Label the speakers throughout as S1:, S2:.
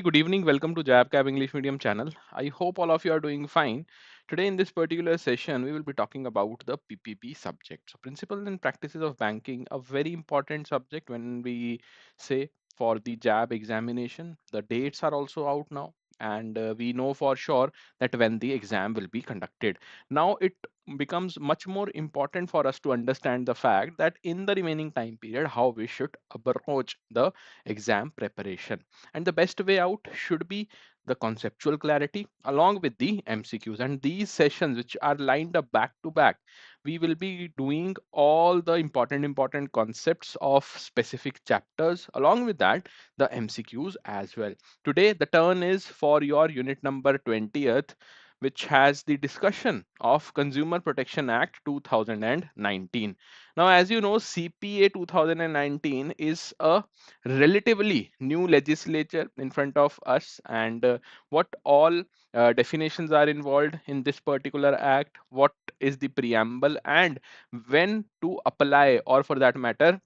S1: Good evening. Welcome to JAIIB PPB English Medium channel. I hope all of you are doing fine. Today in this particular session, we will be talking about the PPB subject. So principles and practices of banking, a very important subject when we say for the JAIIB examination. The dates are also out now, and we know for sure that when the exam will be conducted. Now it becomes much more important for us to understand the fact that in the remaining time period, how we should approach the exam preparation, and the best way out should be the conceptual clarity along with the MCQs. And these sessions, which are lined up back to back, we will be doing all the important concepts of specific chapters. Along with that, the MCQs as well. Today, the turn is for your unit number 20th, which has the discussion of Consumer Protection Act 2019. Now, as you know, CPA 2019 is a relatively new legislature in front of us, and what all definitions are involved in this particular act, what is the preamble, and when to apply, or for that matter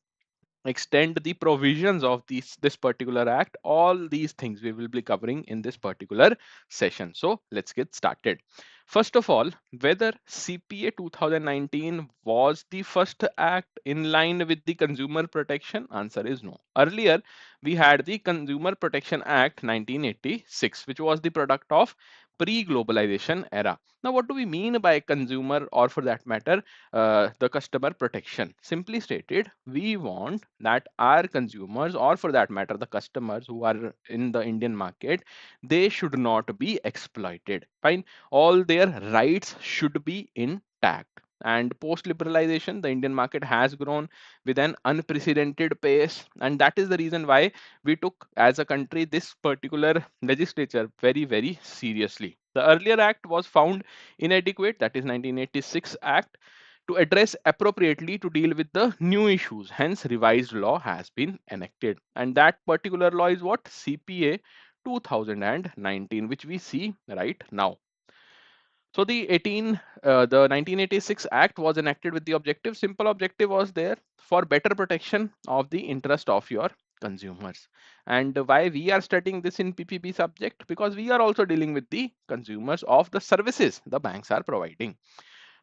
S1: extend the provisions of this particular act. All these things we will be covering in this particular session. So let's get started. First of all, whether CPA 2019 was the first act in line with the consumer protection, answer is no. Earlier we had the Consumer Protection Act 1986, which was the product of pre-globalization era. Now what do we mean by consumer, or for that matter the customer protection? Simply stated, we want that our consumers, or for that matter the customers who are in the Indian market, they should not be exploited. Fine, all their rights should be intact. And post liberalization, the Indian market has grown with an unprecedented pace, and that is the reason why we took as a country this particular legislature very seriously. The earlier act was found inadequate, that is 1986 act, to address appropriately to deal with the new issues. Hence, revised law has been enacted. And that particular law is what? CPA 2019, which we see right now. So the 1986 Act was enacted with the objective, simple objective was there, for better protection of the interest of your consumers. And why we are studying this in PPB subject? Because we are also dealing with the consumers of the services the banks are providing.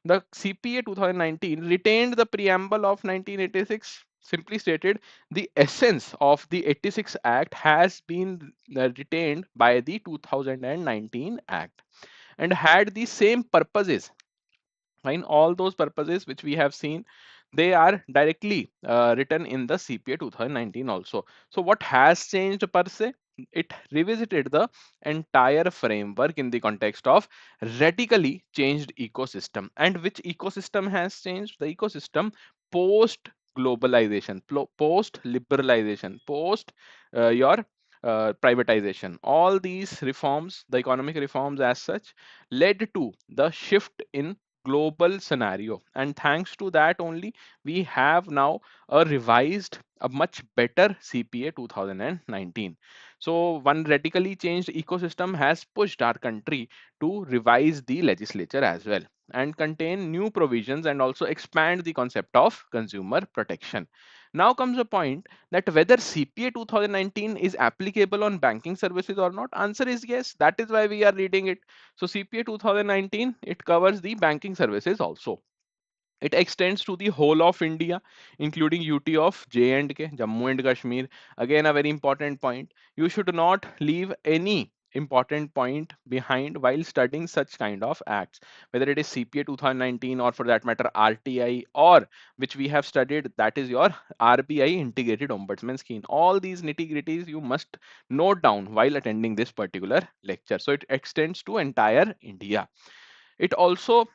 S1: The CPA 2019 retained the preamble of 1986. Simply stated, the essence of the 86 Act has been retained by the 2019 Act, and had the same purposes. Fine, all those purposes which we have seen, they are directly written in the CPA 2019 also. So what has changed per se? It revisited the entire framework in the context of radically changed ecosystem. And which ecosystem has changed? The ecosystem post globalization, post liberalization, post your privatization. All these reforms, the economic reforms as such, led to the shift in global scenario, and thanks to that only we have now a revised, a much better CPA 2019. So one radically changed ecosystem has pushed our country to revise the legislature as well, and contain new provisions, and also expand the concept of consumer protection. Now comes a point that whether CPA 2019 is applicable on banking services or not. Answer is yes. That is why we are reading it. So CPA 2019, it covers the banking services also. It extends to the whole of India, including UT of J&K, Jammu and Kashmir. Again, a very important point. You should not leave any important point behind while studying such kind of acts, whether it is CPA 2019, or for that matter RTI, or which we have studied, that is your RBI integrated ombudsman scheme. All these nitty gritties you must note down while attending this particular lecture. So it extends to entire India. It also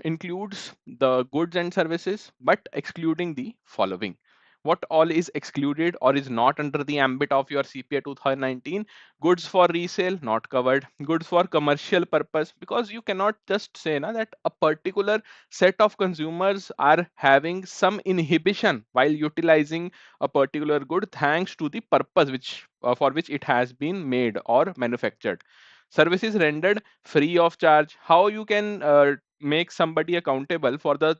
S1: includes the goods and services, but excluding the following. What all is excluded or is not under the ambit of your CPA 2019? Goods for resale, not covered. Goods for commercial purpose, because you cannot just say na, that a particular set of consumers are having some inhibition while utilizing a particular good thanks to the purpose which for which it has been made or manufactured. Services rendered free of charge. How you can make somebody accountable for the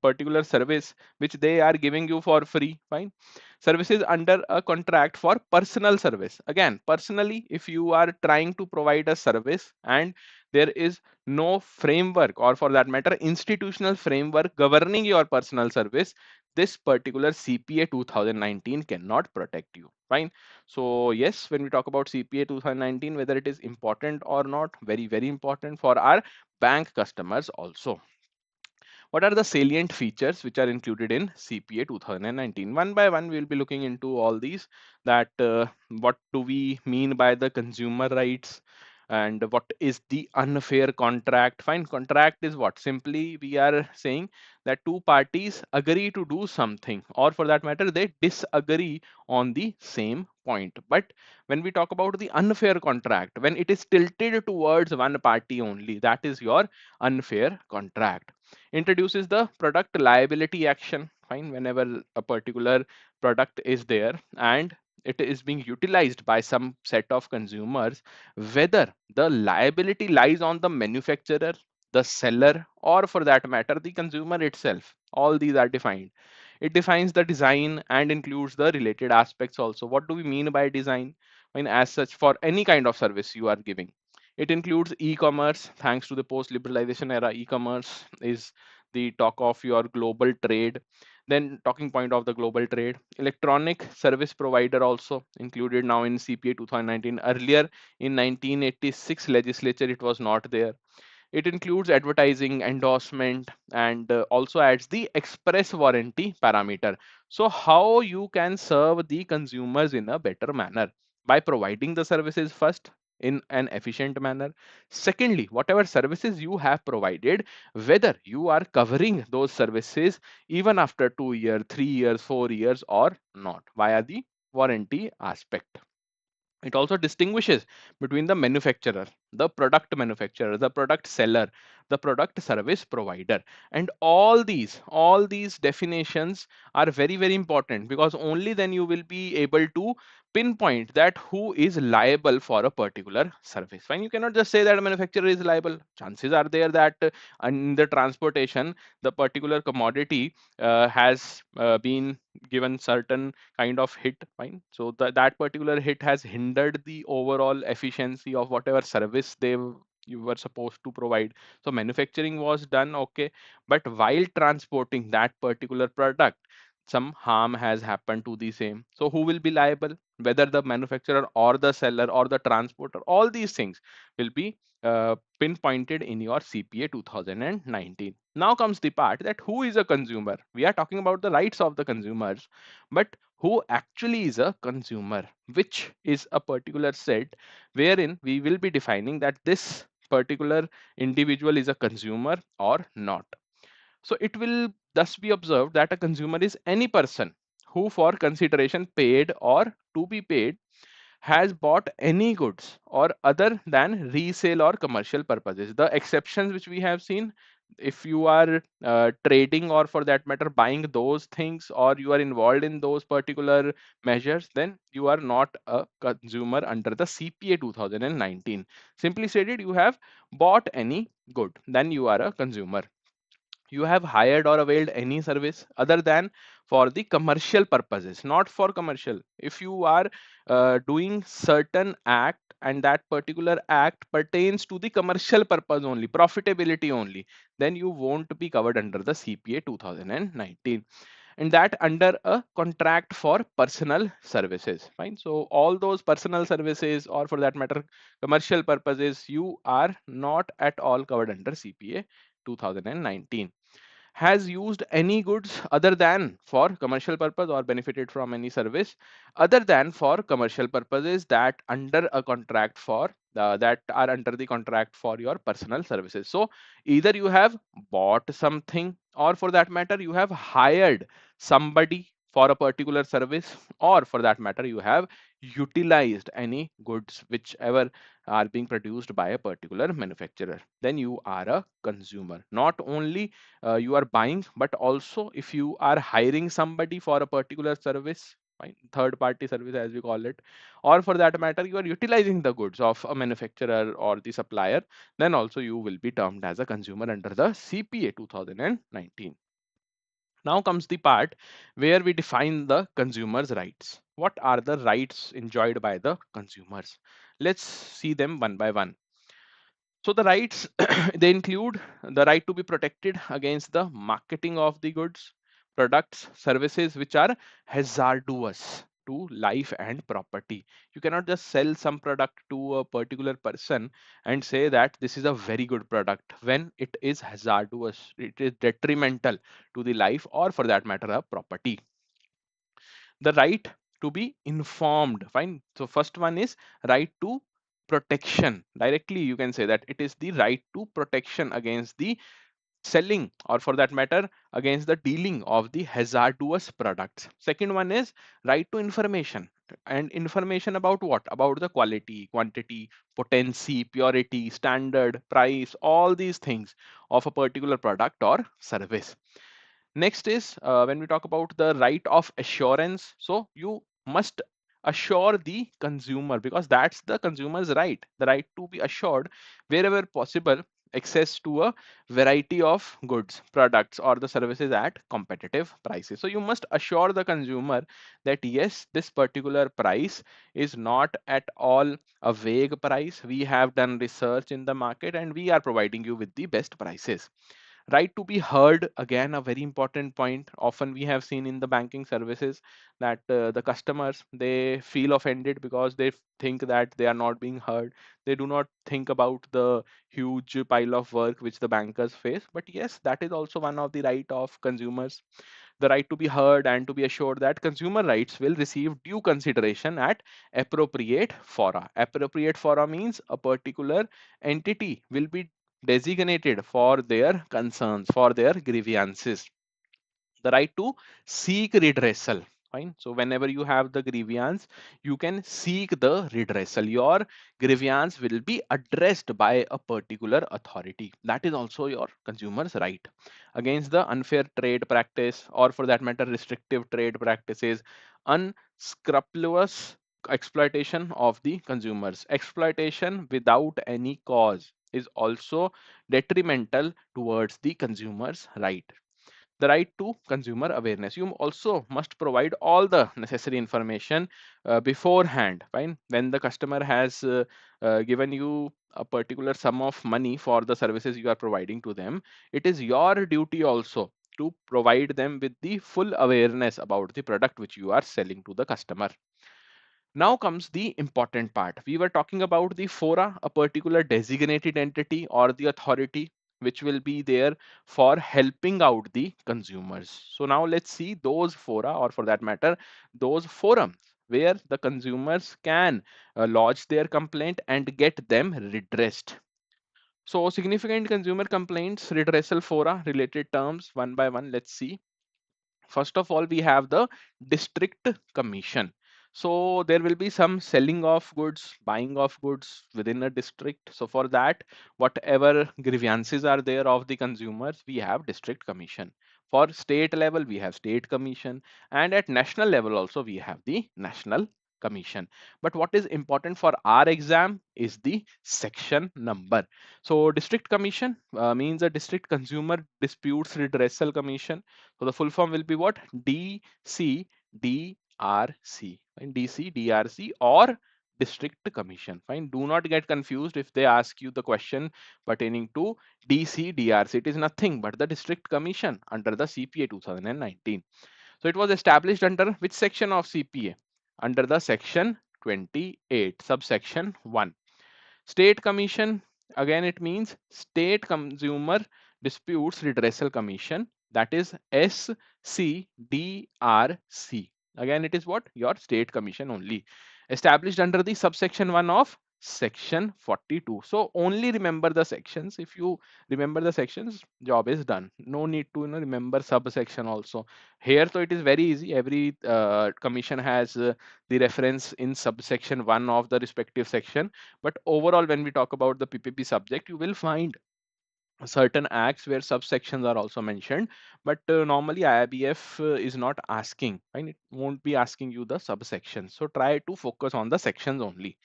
S1: particular service which they are giving you for free, fine. Services under a contract for personal service, again personally, if you are trying to provide a service and there is no framework, or for that matter institutional framework governing your personal service, this particular CPA 2019 cannot protect you, fine. So yes, when we talk about CPA 2019, whether it is important or not, very very important for our bank customers also. What are the salient features which are included in CPA 2019? One by one, we'll be looking into all these. That what do we mean by the consumer rights, and what is the unfair contract? Fine, contract is what? Simply, we are saying that two parties agree to do something, or for that matter, they disagree on the same point. But when we talk about the unfair contract, when it is tilted towards one party only, that is your unfair contract. Introduces the product liability action, fine, whenever a particular product is there and it is being utilized by some set of consumers, whether the liability lies on the manufacturer, the seller, or for that matter the consumer itself. All these are defined. It defines the design and includes the related aspects also. What do we mean by design? I mean, as such, for any kind of service you are giving, it includes e-commerce. Thanks to the post-liberalization era, e-commerce is the talk of your global trade. Then talking point of the global trade, electronic service provider also included now in CPA 2019. Earlier in 1986 legislature, it was not there. It includes advertising, endorsement, and also adds the express warranty parameter. So, how you can serve the consumers in a better manner by providing the services first in an efficient manner. Secondly, whatever services you have provided, whether you are covering those services even after 2 years, 3 years, 4 years, or not via the warranty aspect. It also distinguishes between the manufacturer, the product seller, the product service provider. And all these definitions are very, very important, because only then you will be able to pinpoint that who is liable for a particular service. Fine, you cannot just say that a manufacturer is liable. Chances are there that in the transportation, the particular commodity has been given certain kind of hit, fine, so that particular hit has hindered the overall efficiency of whatever service you were supposed to provide. So manufacturing was done, okay, but while transporting that particular product, some harm has happened to the same. So who will be liable? Whether the manufacturer or the seller or the transporter, all these things will be pinpointed in your CPA 2019. Now comes the part that who is a consumer. We are talking about the rights of the consumers, but who actually is a consumer, which is a particular set wherein we will be defining that this particular individual is a consumer or not. So it will thus be observed that a consumer is any person who, for consideration paid or to be paid, has bought any goods or other than resale or commercial purposes. The exceptions which we have seen, if you are trading, or for that matter buying those things, or you are involved in those particular measures, then you are not a consumer under the CPA 2019. Simply stated, you have bought any good, then you are a consumer. You have hired or availed any service other than for the commercial purposes, not for commercial. If you are doing certain act and that particular act pertains to the commercial purpose only, profitability only, then you won't be covered under the CPA 2019. And that under a contract for personal services, fine. So all those personal services, or for that matter commercial purposes, you are not at all covered under CPA 2019. Has used any goods other than for commercial purpose, or benefited from any service other than for commercial purposes, that under a contract for that are under the contract for your personal services. So either you have bought something, or for that matter you have hired somebody for a particular service, or for that matter you have utilized any goods whichever are being produced by a particular manufacturer, then you are a consumer. Not only you are buying, but also if you are hiring somebody for a particular service, fine, third party service as we call it, or for that matter you are utilizing the goods of a manufacturer or the supplier, then also you will be termed as a consumer under the CPA 2019. Now comes the part where we define the consumer's rights. What are the rights enjoyed by the consumers? Let's see them one by one. So the rights they include the right to be protected against the marketing of the goods, products, services which are hazardous to life and property. You cannot just sell some product to a particular person and say that this is a very good product when it is hazardous, it is detrimental to the life or for that matter a property. The right to be informed, fine. So first one is right to protection. Directly you can say that it is the right to protection against the selling or for that matter against the dealing of the hazardous products. Second one is right to information, and information about what? About the quality, quantity, potency, purity, standard, price, all these things of a particular product or service. Next is when we talk about the right of assurance. So you must assure the consumer because that's the consumer's right, the right to be assured wherever possible access to a variety of goods, products, or the services at competitive prices. So you must assure the consumer that yes, this particular price is not at all a vague price. We have done research in the market and we are providing you with the best prices. Right to be heard, again a very important point. Often we have seen in the banking services that the customers they feel offended because they think that they are not being heard. They do not think about the huge pile of work which the bankers face, but yes, that is also one of the right of consumers. The right to be heard and to be assured that consumer rights will receive due consideration at appropriate fora. Appropriate fora means a particular entity will be designated for their concerns, for their grievances. The right to seek redressal. Fine. So whenever you have the grievance, you can seek the redressal. Your grievance will be addressed by a particular authority. That is also your consumer's right against the unfair trade practice, or for that matter, restrictive trade practices, unscrupulous exploitation of the consumers. Exploitation without any cause is also detrimental towards the consumer's right. The right to consumer awareness. You also must provide all the necessary information beforehand. Fine. When the customer has given you a particular sum of money for the services you are providing to them, it is your duty also to provide them with the full awareness about the product which you are selling to the customer. Now comes the important part. We were talking about the fora, a particular designated entity or the authority which will be there for helping out the consumers. So now let's see those fora, or for that matter, those forums where the consumers can lodge their complaint and get them redressed. So significant consumer complaints, redressal fora, related terms one by one. Let's see. First of all, we have the district commission. So there will be some selling of goods, buying of goods within a district. So for that, whatever grievances are there of the consumers, we have district commission. For state level, we have state commission, and at national level also we have the national commission. But what is important for our exam is the section number. So district commission means a district consumer disputes redressal commission. So the full form will be what? DCDRC. Fine. DCDRC or District Commission. Fine. Do not get confused if they ask you the question pertaining to DCDRC. It is nothing but the District Commission under the CPA 2019. So it was established under which section of CPA? Under the section 28, subsection 1. State Commission, again it means State Consumer Disputes Redressal Commission, that is SCDRC. Again it is what? Your State Commission only. Established under the subsection 1 of section 42. So only remember the sections. If you remember the sections, job is done. No need to remember subsection also. Here so it is very easy. Every commission has the reference in subsection 1 of the respective section, but overall when we talk about the PPP subject, you will find certain acts where subsections are also mentioned, but normally IIBF is not asking, and it won't be asking you the subsections. So try to focus on the sections only.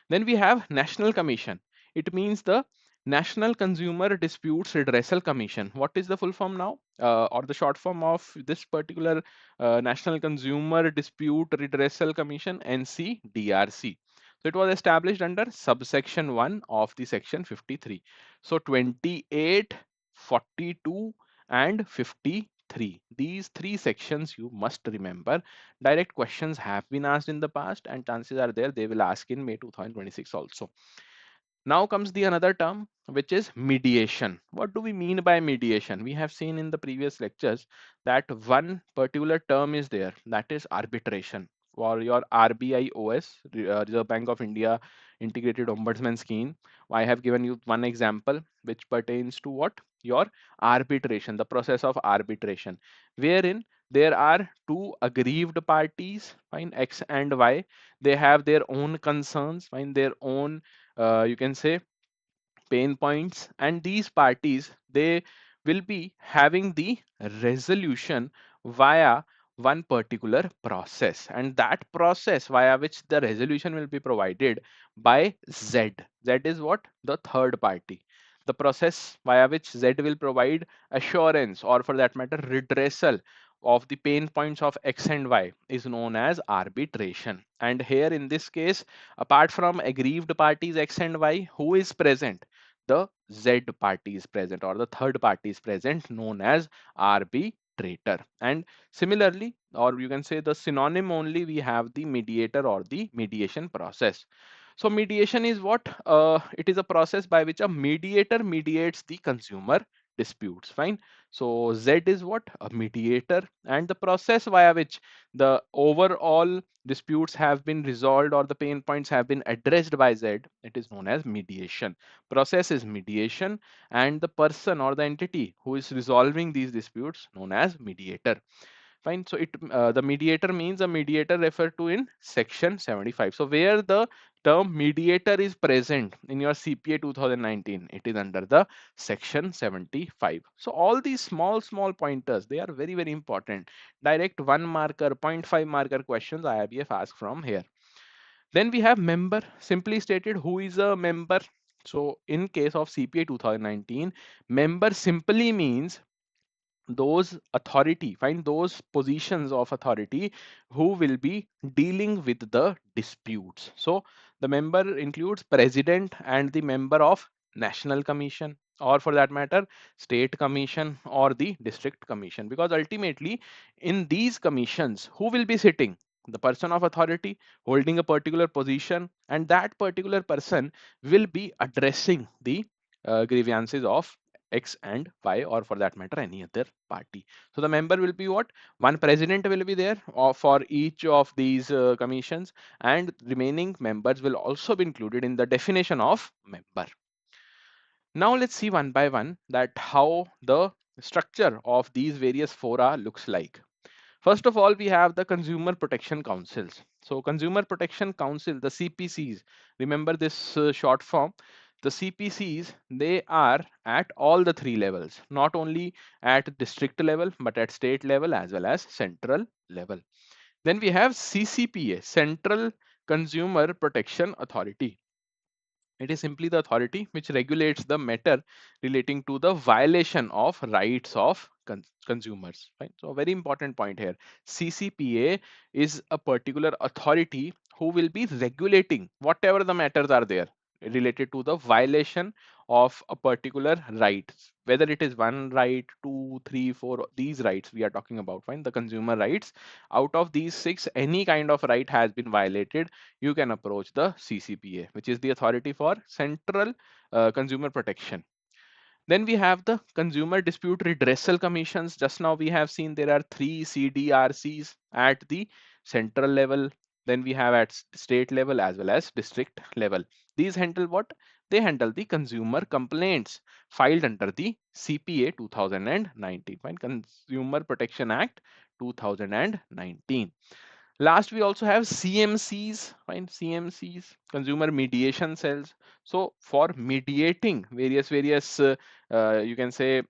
S1: Then we have National Commission. It means the National Consumer Disputes Redressal Commission. What is the full form now? or the short form of this particular National Consumer Dispute Redressal Commission, NCDRC. So it was established under subsection 1 of the section 53. So 28, 42 and 53. These three sections you must remember. Direct questions have been asked in the past and chances are there they will ask in May 2026 also. Now comes the another term, which is mediation. What do we mean by mediation? We have seen in the previous lectures that one particular term is there, that is arbitration. For your RBI OS, Reserve Bank of India Integrated Ombudsman Scheme, I have given you one example which pertains to what? Your arbitration, the process of arbitration, wherein there are two aggrieved parties, fine, X and Y. They have their own concerns, fine, their own you can say pain points, and these parties they will be having the resolution via one particular process, and that process via which the resolution will be provided by Z is what? The third party. The process via which Z will provide assurance, or for that matter redressal, of the pain points of X and Y is known as arbitration. And here in this case, apart from aggrieved parties X and Y, who is present? The Z party is present, or the third party is present, known as arbitrator. And similarly, or you can say the synonym only, we have the mediator or the mediation process. So mediation is what? It is a process by which a mediator mediates the consumer disputes. Fine. So Z is what? A mediator, and the process via which the overall disputes have been resolved or the pain points have been addressed by Z, it is known as mediation. Process is mediation, and the person or the entity who is resolving these disputes known as mediator. Fine. So it the mediator means a mediator referred to in section 75. So where the term mediator is present in your CPA 2019, it is under the section 75. So all these small pointers, they are very important. Direct 1 marker, 0.5 marker questions IRBF asked from here. Then we have member. Simply stated, who is a member? So in case of CPA 2019, member simply means those authority, find those positions of authority who will be dealing with the disputes. So the member includes president and the member of national commission, or for that matter state commission or the district commission, because ultimately in these commissions who will be sitting? The person of authority holding a particular position, and that particular person will be addressing the grievances of X and Y, or for that matter any other party. So the member will be what? One president will be there for each of these commissions, and remaining members will also be included in the definition of member. Now let's see one by one that how the structure of these various fora looks like. First of all, we have the Consumer Protection Councils. So Consumer Protection Council, the CPCs, remember this short form. The CPCs, they are at all the three levels, not only at district level, but at state level as well as central level. Then we have CCPA, Central Consumer Protection Authority. It is simply the authority which regulates the matter relating to the violation of rights of consumers. Right? So a very important point here. CCPA is a particular authority who will be regulating whatever the matters are there related to the violation of a particular right, whether it is one right, two, three, four, these rights we are talking about, fine, the consumer rights. Out of these six, any kind of right has been violated, you can approach the CCPA, which is the authority for Central Consumer Protection. Then we have the Consumer Dispute Redressal Commissions. Just now we have seen there are three CDRCs at the central level. Then we have at state level as well as district level. These handle what? They handle the consumer complaints filed under the CPA 2019, fine, Consumer Protection Act 2019. Last, we also have CMCs, fine, CMCs, consumer mediation cells. So for mediating various you can say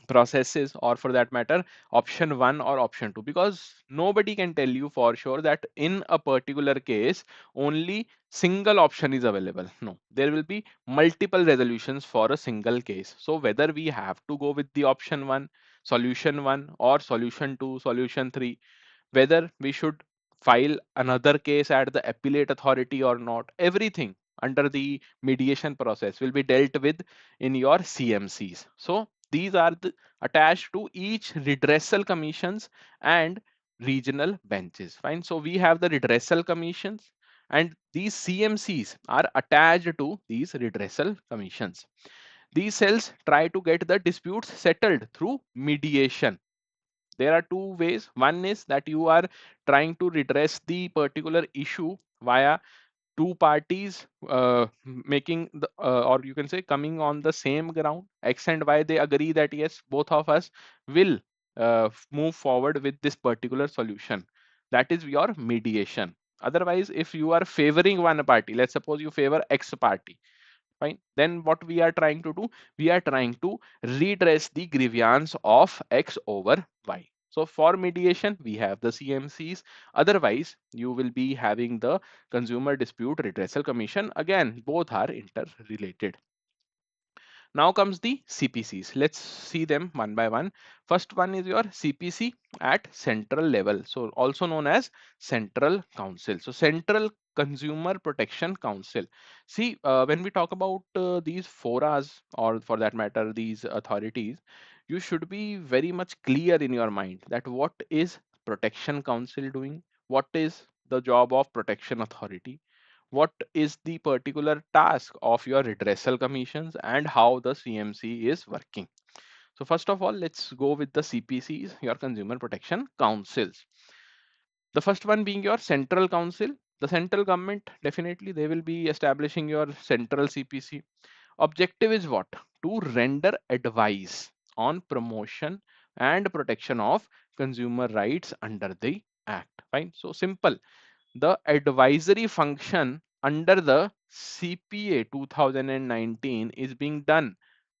S1: processes, or for that matter option 1 or option 2, because nobody can tell you for sure that in a particular case only single option is available. No, there will be multiple resolutions for a single case. So whether we have to go with the option 1, solution 1 or solution 2, solution 3, whether we should file another case at the appellate authority or not. Everything under the mediation process will be dealt with in your CMCs. So these are attached to each redressal commissions and regional benches. Fine. So we have the redressal commissions and these CMCs are attached to these redressal commissions. These cells try to get the disputes settled through mediation. There are two ways. One is that you are trying to redress the particular issue via two parties making the or you can say coming on the same ground. X and Y, they agree that yes, both of us will move forward with this particular solution. That is your mediation. Otherwise, if you are favoring one party, let's suppose you favor X party, fine, then what we are trying to do, we are trying to redress the grievance of X over Y. So for mediation we have the CMCs. Otherwise you will be having the consumer dispute redressal commission. Again, both are interrelated. Now comes the CPCs. Let's see them one by one. First one is your CPC at central level, so also known as Central Council. So Central Consumer Protection Council. See, when we talk about these foras, or for that matter, these authorities, you should be very much clear in your mind that what is Protection Council doing, what is the job of Protection Authority, what is the particular task of your redressal commissions, and how the CMC is working. So first of all, let's go with the CPCs, your Consumer Protection Councils. The first one being your Central Council. The central government, definitely they will be establishing your central CPC. Objective is what? To render advice on promotion and protection of consumer rights under the act. Fine. So simple. The advisory function under the CPA 2019 is being done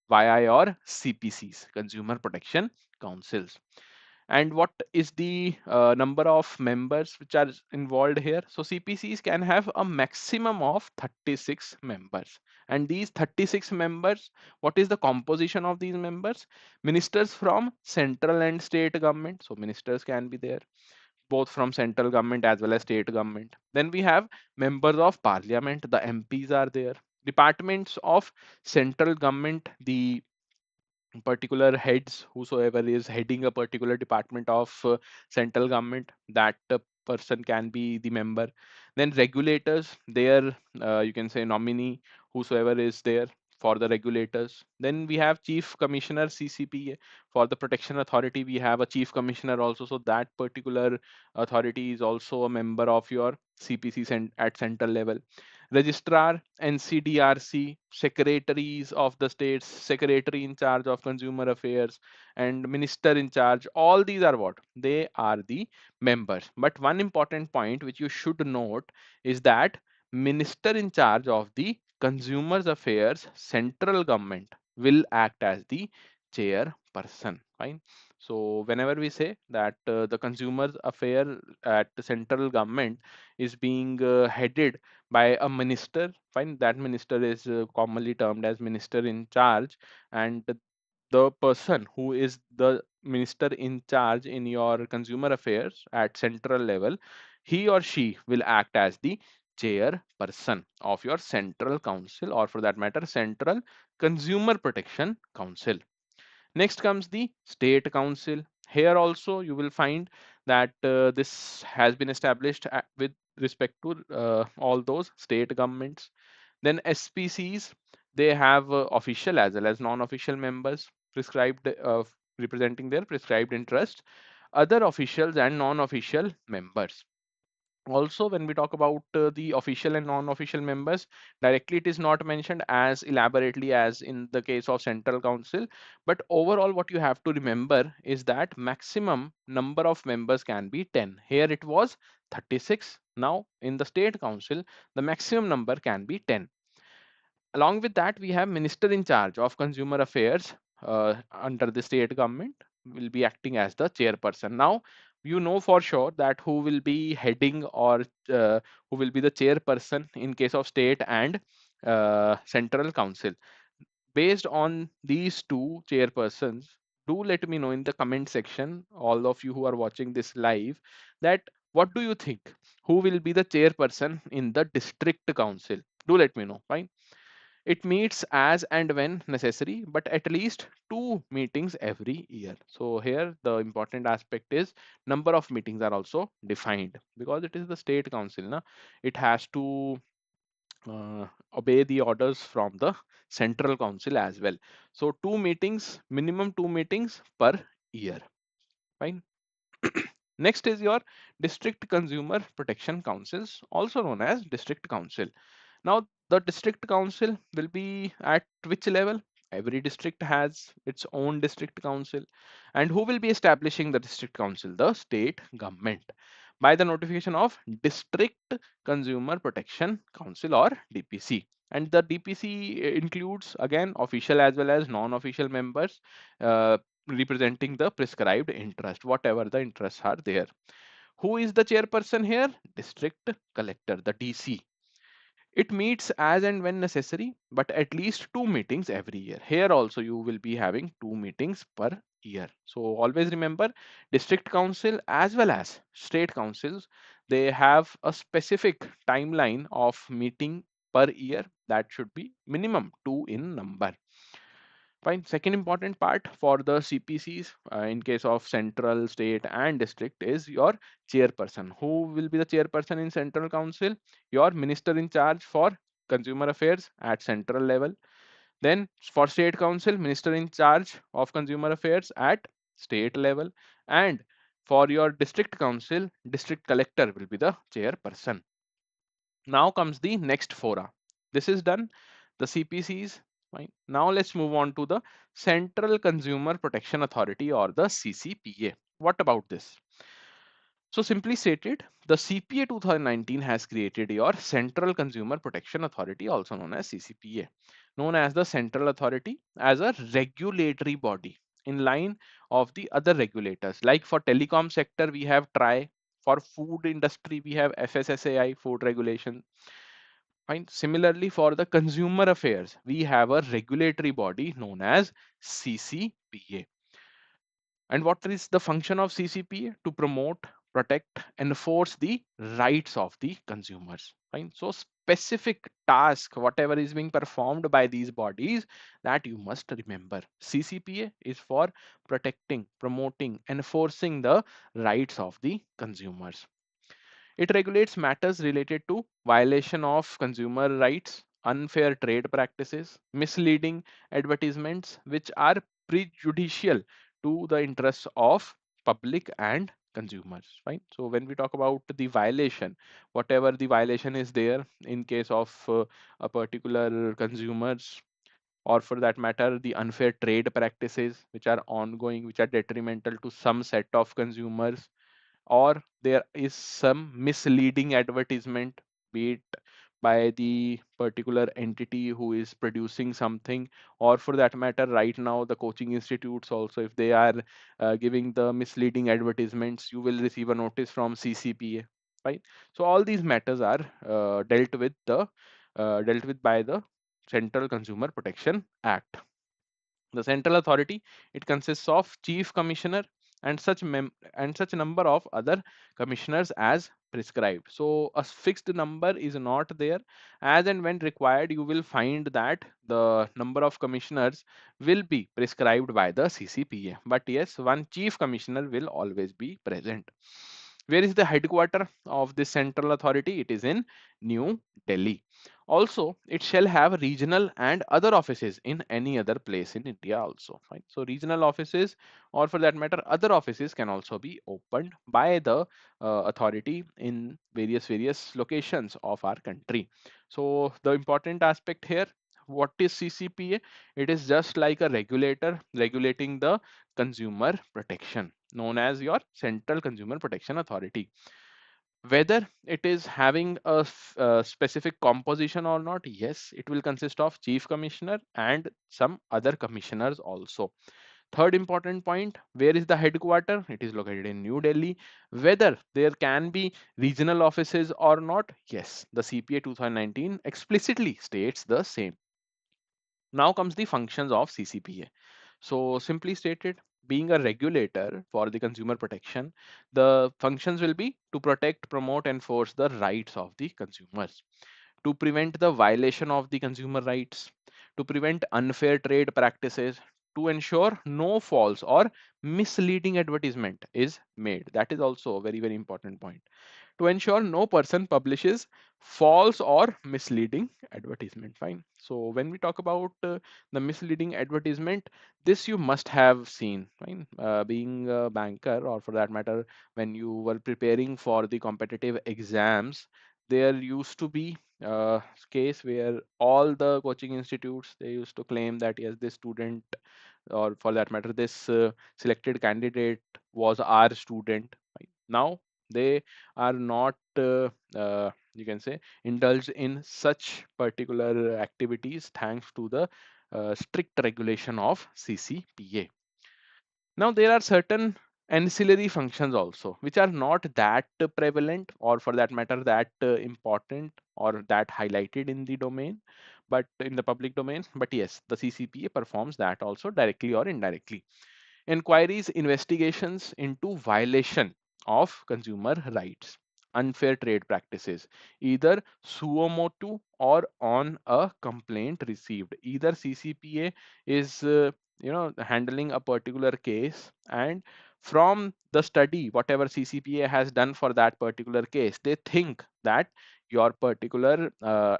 S1: via your CPCs, Consumer Protection Councils. And what is the number of members which are involved here? So CPCs can have a maximum of 36 members. And these 36 members, what is the composition of these members? Ministers from central and state government. So ministers can be there both from central government as well as state government. Then we have members of parliament, the MPs are there. Departments of central government, the particular heads, whosoever is heading a particular department of central government, that person can be the member. Then regulators, their you can say nominee, whosoever is there for the regulators. Then we have chief commissioner, CCP. For the protection authority we have a chief commissioner also, so that particular authority is also a member of your CPC at central level. Registrar, NCDRC, secretaries of the states, secretary in charge of consumer affairs, and minister in charge. All these are what? They are the members. But one important point which you should note is that minister in charge of the consumers affairs central government will act as the chairperson. Fine. So whenever we say that the consumers affair at the central government is being headed by a minister, fine, that minister is commonly termed as minister in charge. And the person who is the minister in charge in your consumer affairs at central level, he or she will act as the chairperson of your central council, or for that matter Central Consumer Protection Council. Next comes the State Council. Here also you will find that this has been established with respect to all those state governments. Then SPCs, they have official as well as non-official members prescribed, representing their prescribed interest, other officials and non-official members. Also, when we talk about the official and non-official members, directly it is not mentioned as elaborately as in the case of central council. But overall what you have to remember is that maximum number of members can be 10. Here it was 36. Now in the state council the maximum number can be 10. Along with that, we have minister in charge of consumer affairs under the state government will be acting as the chairperson. Now, you know for sure that who will be heading, or who will be the chairperson in case of state and central council. Based on these two chairpersons, do let me know in the comment section, all of you who are watching this live, that what do you think? Who will be the chairperson in the district council? Do let me know. Fine. It meets as and when necessary, but at least two meetings every year. So here the important aspect is number of meetings are also defined because it is the state council. Na? It has to obey the orders from the central council as well. So two meetings, minimum two meetings per year. Fine. Next is your district consumer protection councils, also known as district council. Now, the district council will be at which level? Every district has its own district council. And who will be establishing the district council? The state government by the notification of District Consumer Protection Council or DPC. And the DPC includes again official as well as non-official members uh, representing the prescribed interest, whatever the interests are there. Who is the chairperson here? District Collector, the DC. It meets as and when necessary, but at least two meetings every year. Here also you will be having two meetings per year. So always remember, district council as well as state councils, they have a specific timeline of meeting per year that should be minimum two in number. Fine. Second important part for the CPCs in case of central, state, and district is your chairperson. Who will be the chairperson in central council? Your minister in charge for consumer affairs at central level. Then for state council, minister in charge of consumer affairs at state level. And for your district council, district collector will be the chairperson. Now comes the next fora. This is done, the CPCs. Fine. Now let's move on to the Central Consumer Protection Authority or the CCPA. What about this? So simply stated, the CPA 2019 has created your Central Consumer Protection Authority, also known as CCPA, known as the Central Authority, as a regulatory body in line of the other regulators. Like for telecom sector, we have TRAI. For food industry, we have FSSAI, food regulation. Fine. Similarly, for the consumer affairs, we have a regulatory body known as CCPA. And what is the function of CCPA? To promote, protect, enforce the rights of the consumers. Fine. So specific task, whatever is being performed by these bodies, that you must remember. CCPA is for protecting, promoting, enforcing the rights of the consumers. It regulates matters related to violation of consumer rights, unfair trade practices, misleading advertisements, which are prejudicial to the interests of public and consumers. Right. So when we talk about the violation, whatever the violation is there in case of a particular consumers, or for that matter the unfair trade practices which are ongoing, which are detrimental to some set of consumers, or there is some misleading advertisement, be it by the particular entity who is producing something, or for that matter right now the coaching institutes also, if they are giving the misleading advertisements, you will receive a notice from CCPA. Right. So all these matters are dealt with by the Central Consumer Protection Act. The central authority, it consists of chief commissioner and such number of other commissioners as prescribed. So a fixed number is not there. As and when required, you will find that the number of commissioners will be prescribed by the CCPA. But yes, one chief commissioner will always be present. Where is the headquarter of this central authority? It is in New Delhi. Also, it shall have regional and other offices in any other place in India also. Fine. So regional offices, or for that matter, other offices can also be opened by the authority in various locations of our country. So the important aspect here, what is CCPA? It is just like a regulator regulating the consumer protection, known as your Central Consumer Protection Authority. Whether it is having a specific composition or not, yes, it will consist of chief commissioner and some other commissioners also. Third important point, where is the headquarter? It is located in New Delhi. Whether there can be regional offices or not, yes, the CPA 2019 explicitly states the same. Now comes the functions of CCPA. So simply stated, being a regulator for the consumer protection, the functions will be to protect, promote, enforce the rights of the consumers, to prevent the violation of the consumer rights, to prevent unfair trade practices, to ensure no false or misleading advertisement is made. That is also a very, very important point, to ensure no person publishes false or misleading advertisement. Fine. So when we talk about the misleading advertisement, this you must have seen. Fine. Being a banker, or for that matter, when you were preparing for the competitive exams, there used to be a case where all the coaching institutes, they used to claim that yes, this student, or for that matter this selected candidate was our student. Right? Now they are not you can say indulged in such particular activities thanks to the strict regulation of CCPA. Now there are certain ancillary functions also which are not that prevalent, or for that matter that important or that highlighted in the domain, but in the public domain. But yes, the CCPA performs that also directly or indirectly. Inquiries, investigations into violation of consumer rights, unfair trade practices, either suo motu or on a complaint received. Either CCPA is handling a particular case, and from the study whatever CCPA has done for that particular case, they think that your particular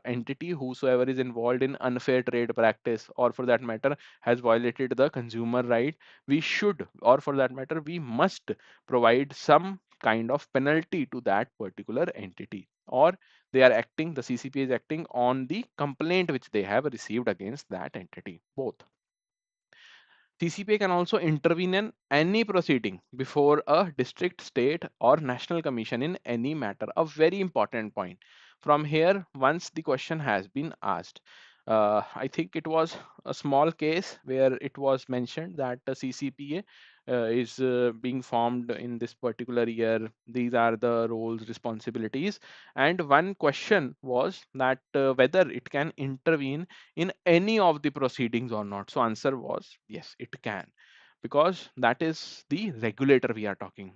S1: entity, whosoever is involved in unfair trade practice, or for that matter has violated the consumer right, we should, or for that matter we must provide some kind of penalty to that particular entity, or they are acting, the CCP is acting on the complaint which they have received against that entity. Both. CCPA can also intervene in any proceeding before a district, state, or national commission in any matter. A very important point. From here, once the question has been asked, I think it was a small case where it was mentioned that the CCPA is being formed in this particular year. These are the roles, responsibilities, and one question was that whether it can intervene in any of the proceedings or not. So answer was yes, it can, because that is the regulator we are talking.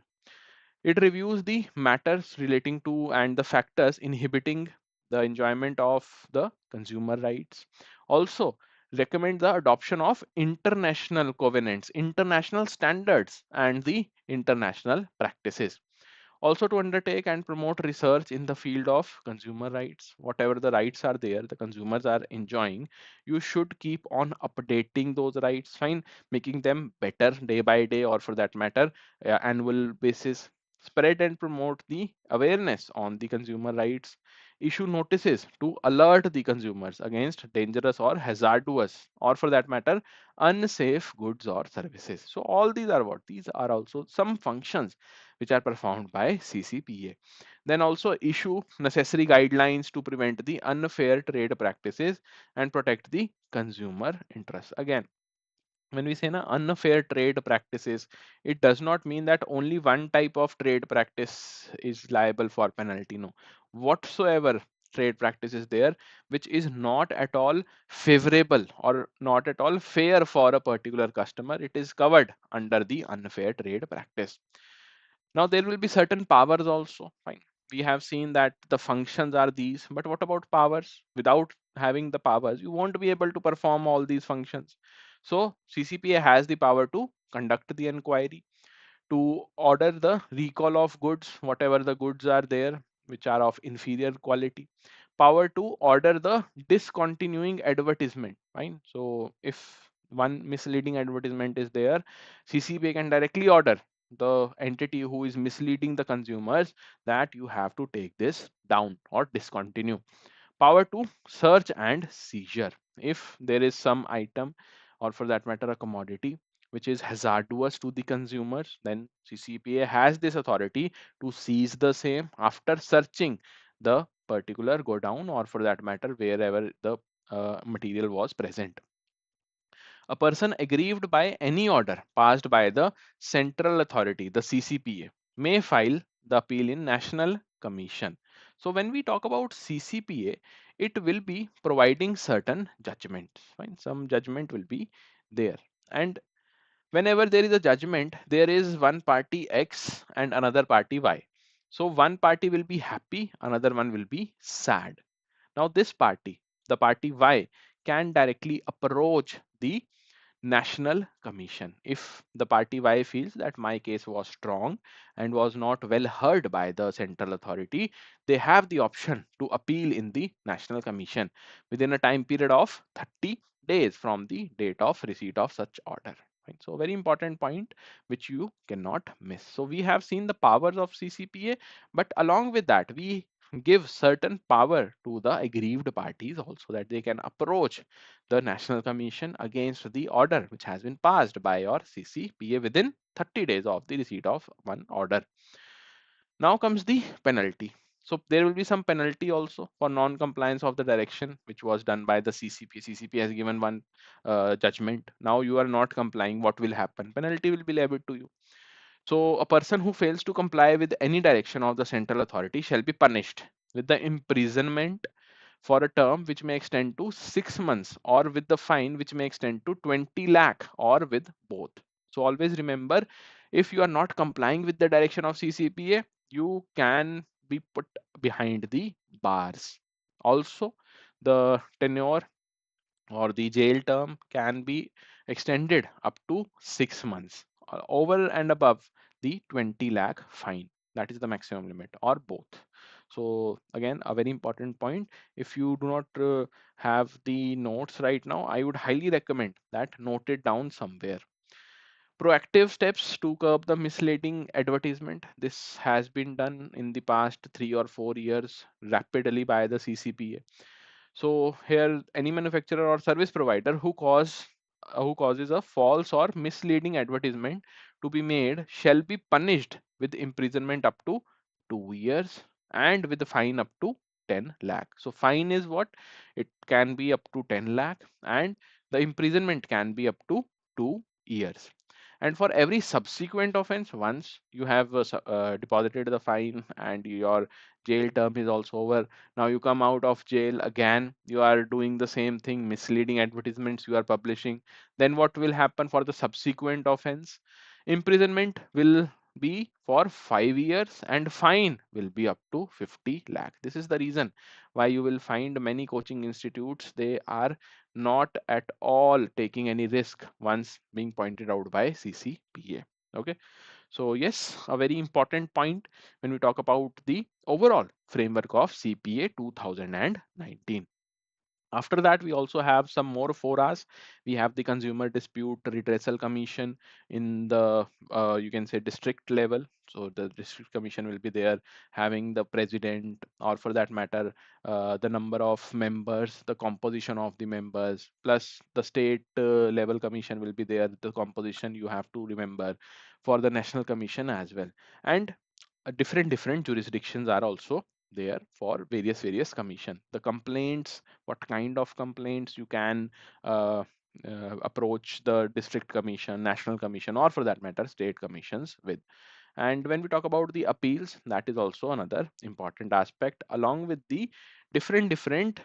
S1: It reviews the matters relating to and the factors inhibiting the enjoyment of the consumer rights. Also recommend the adoption of international covenants, international standards, and the international practices. Also to undertake and promote research in the field of consumer rights. Whatever the rights are there, the consumers are enjoying, you should keep on updating those rights. Fine, making them better day by day, or for that matter annual basis. Spread and promote the awareness on the consumer rights. Issue notices to alert the consumers against dangerous or hazardous, or for that matter unsafe goods or services. So all these are what, these are also some functions which are performed by CCPA. Then also issue necessary guidelines to prevent the unfair trade practices and protect the consumer interest. Again, when we say na unfair trade practices, it does not mean that only one type of trade practice is liable for penalty. No, whatsoever trade practice is there which is not at all favorable or not at all fair for a particular customer, it is covered under the unfair trade practice. Now there will be certain powers also. Fine. We have seen that the functions are these, but what about powers? Without having the powers, you won't be able to perform all these functions. So CCPA has the power to conduct the inquiry, to order the recall of goods, whatever the goods are there which are of inferior quality. Power to order the discontinuing advertisement. Fine. So if one misleading advertisement is there, CCPA can directly order the entity who is misleading the consumers that you have to take this down or discontinue. Power to search and seizure. If there is some item, or for that matter a commodity, which is hazardous to the consumers, then CCPA has this authority to seize the same after searching the particular go down, or for that matter wherever the material was present. A person aggrieved by any order passed by the central authority, the CCPA, may file the appeal in National Commission. So when we talk about CCPA, it will be providing certain judgments. Fine, some judgment will be there, and Whenever there is a judgment, there is one party X and another party Y. So one party will be happy, another one will be sad. Now this party, the party Y, can directly approach the National Commission. If the party Y feels that my case was strong and was not well heard by the central authority, they have the option to appeal in the National Commission within a time period of 30 days from the date of receipt of such order. Right? So, very important point which you cannot miss. So, we have seen the powers of CCPA, but along with that, we give certain power to the aggrieved parties also, that they can approach the National Commission against the order which has been passed by your CCPA within 30 days of the receipt of one order. Now comes the penalty. So there will be some penalty also for non-compliance of the direction which was done by the CCP. CCP has given one judgment. Now you are not complying. What will happen? Penalty will be levied to you. So a person who fails to comply with any direction of the central authority shall be punished with the imprisonment for a term which may extend to 6 months, or with the fine which may extend to 20 lakh, or with both. So always remember, if you are not complying with the direction of CCPA, you can be put behind the bars. Also, the tenure or the jail term can be extended up to 6 months, over and above the 20 lakh fine. That is the maximum limit, or both. So again, a very important point. If you do not have the notes right now, I would highly recommend that note it down somewhere. Proactive steps to curb the misleading advertisement. This has been done in the past 3 or 4 years rapidly by the CCPA. So here, any manufacturer or service provider who causes a false or misleading advertisement to be made shall be punished with imprisonment up to 2 years and with a fine up to 10 lakh. So fine is what? It can be up to 10 lakh, and the imprisonment can be up to 2 years. And for every subsequent offense, once you have deposited the fine and your jail term is also over, now you come out of jail again, you are doing the same thing, misleading advertisements you are publishing, then what will happen for the subsequent offense? Imprisonment will be for 5 years and fine will be up to 50 lakh. This is the reason why you will find many coaching institutes, they are not at all taking any risk once being pointed out by CCPA. Okay, so yes, a very important point when we talk about the overall framework of CPA 2019. After that, we also have some more forums. We have the Consumer Dispute Redressal Commission in the, you can say, district level. So the district commission will be there, having the president, or for that matter, the number of members, the composition of the members, plus the state level commission will be there. The composition you have to remember for the national commission as well. And different jurisdictions are also there for various commission. The complaints, what kind of complaints you can uh, approach the district commission, national commission, or for that matter state commissions with. And when we talk about the appeals, that is also another important aspect, along with the different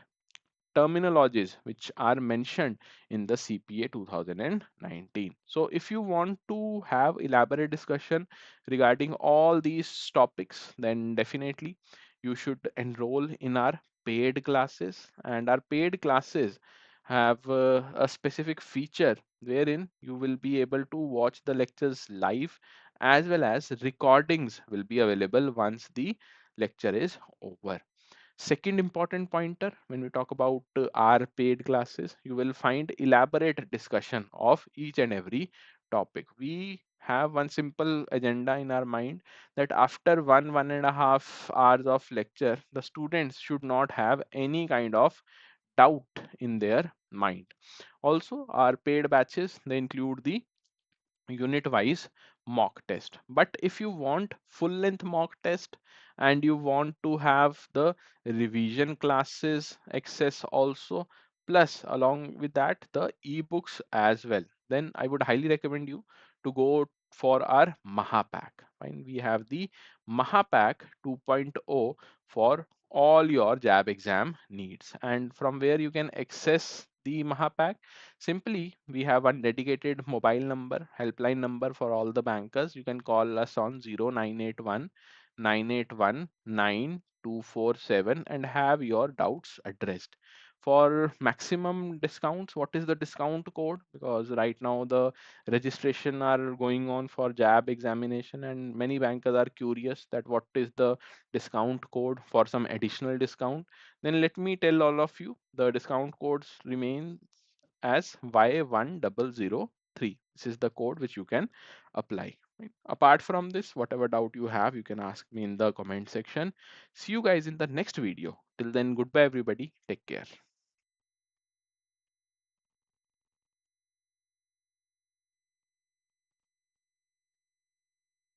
S1: terminologies which are mentioned in the CPA 2019. So if you want to have elaborate discussion regarding all these topics, then definitely you should enroll in our paid classes. And our paid classes have a specific feature wherein you will be able to watch the lectures live, as well as recordings will be available once the lecture is over. Second important pointer, when we talk about our paid classes, you will find elaborate discussion of each and every topic. We have one simple agenda in our mind, that after 1.5 hours of lecture, the students should not have any kind of doubt in their mind. Also, our paid batches, they include the unit wise mock test. But if you want full length mock test and you want to have the revision classes access also, plus along with that the ebooks as well, then I would highly recommend you to go for our Mahapack. Fine, we have the Mahapack 2.0 for all your JAB exam needs, and from where you can access the Mahapack? Simply, we have one dedicated mobile number, helpline number for all the bankers. You can call us on 0981 981 9247 and have your doubts addressed. For maximum discounts, what is the discount code? Because right now the registration are going on for JAB examination, and many bankers are curious that what is the discount code for some additional discount. Then let me tell all of you the discount codes remains as Y1003. This is the code which you can apply. Right? Apart from this, whatever doubt you have, you can ask me in the comment section. See you guys in the next video. Till then, goodbye everybody. Take care.